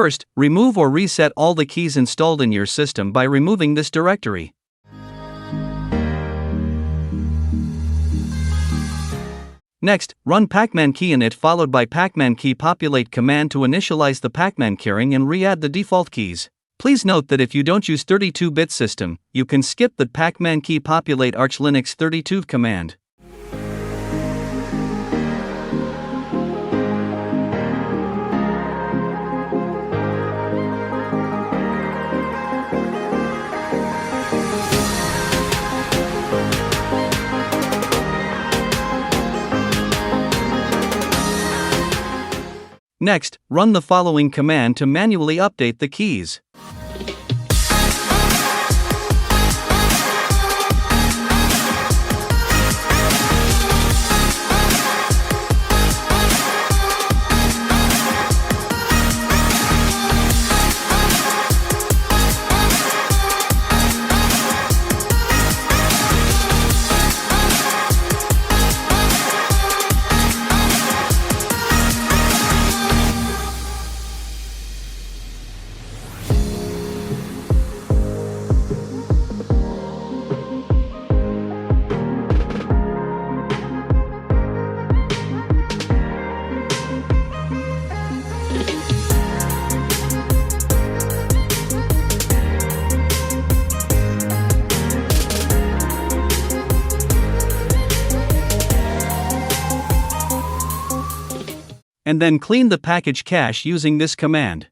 First, remove or reset all the keys installed in your system by removing this directory. Next, run pacman-key init followed by pacman-key populate command to initialize the pacman keyring and re-add the default keys. Please note that if you don't use 32-bit system, you can skip the pacman-key populate archlinux 32 command. Next, run the following command to manually update the keys. And then clean the package cache using this command.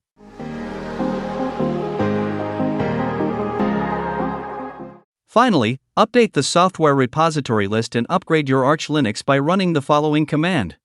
Finally, update the software repository list and upgrade your Arch Linux by running the following command.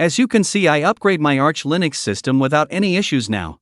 As you can see, I upgrade my Arch Linux system without any issues now.